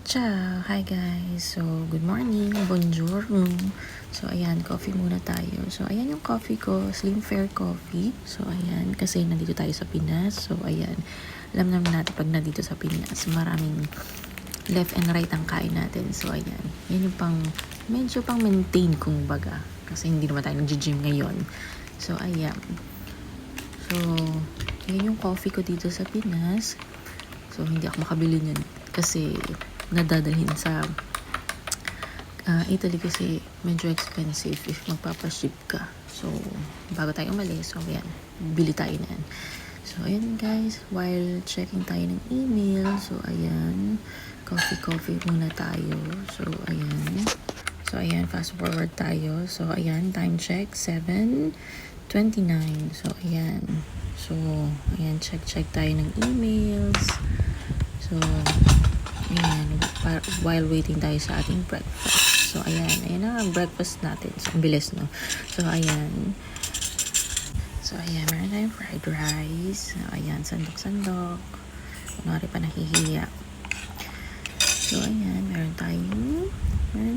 Ciao! Hi guys! So, good morning, buongiorno. So, ayan, coffee muna tayo. So, ayan yung coffee ko, Slim Fair Coffee. So, ayan, kasi nandito tayo sa Pinas. So, ayan, alam naman natin pag nandito sa Pinas, maraming left and right ang kain natin. So, ayan, yan yung medyo pang maintain kung baga. Kasi hindi naman tayo nag-gym ngayon. So, ayan. So, yan yung coffee ko dito sa Pinas. So, hindi ako makabili niyan kasi nadadalhin sa Italy kasi medyo expensive if magpapaship ka. So, bago tayo umalis, so ayan, bili tayo na yan. So, ayan guys, while checking tayo ng email, so ayan, coffee muna tayo. So, ayan. So, ayan, fast forward tayo. So, ayan, time check, 7:29. So, ayan. So, ayan, check tayo ng emails. So, ayan, while waiting tayo sa ating breakfast. So, ayan na ang breakfast natin. So, ang bilis, no? So, ayan. So, ayan, meron tayong fried rice. So, ayan, sandok-sandok. Kunwari pa nahihiya. So, ayan, meron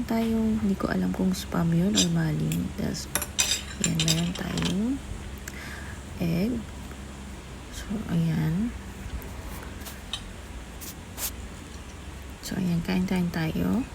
tayong, hindi ko alam kung spam yun or maling. Tapos, ayan, meron tayong egg. So, ayan. So, ayan, kain tayo.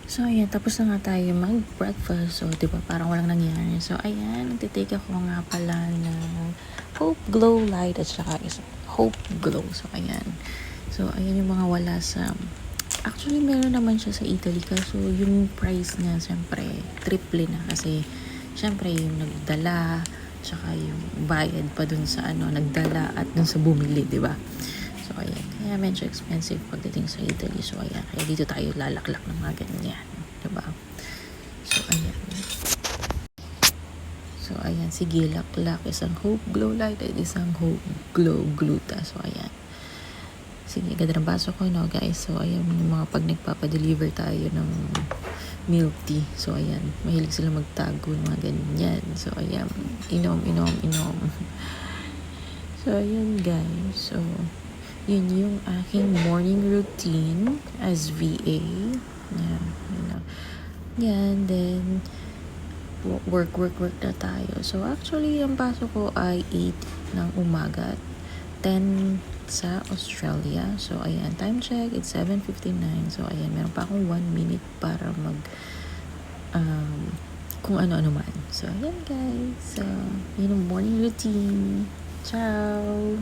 So, ayan, tapos na nga tayo mag-breakfast. So, diba, parang walang nangyari. So, ayan, nagtitake ako nga pala ng Hope Glow Light at saka Hope Glow. So, ayan. So, ayan yung mga wala sa... Actually, meron naman siya sa Italy. Kaso, yung price niya, siyempre, triple na. Kasi, siyempre, yung nagdala, tsaka yung bayad pa dun sa nagdala at dun sa bumili, diba? So, ayan. Kaya medyo expensive pagdating sa Italy. So, ayan. Kaya dito tayo lalaklak ng mga ganyan. Diba? So, ayan. So, ayan. Sige, laklak. Isang Hope Glow Light at isang Hope Glow Gluta. So, ayan. Sige, ganda ng baso ko, no, guys. So, ayan. Yung mga pag nagpapadeliver tayo ng milk tea. So, ayan. Mahilig sila magtago ng mga ganyan. So, ayan. Inom. So, ayan, guys. So, yun yung aking morning routine as VA. Yan, then work na tayo. So actually, ang pasok ko ay 8 ng umaga, 10 sa Australia. So ayan, time check, it's 7:59. So ayan, meron pa akong 1 minute para kung ano-ano man. So ayan guys, so yun ang morning routine. Ciao!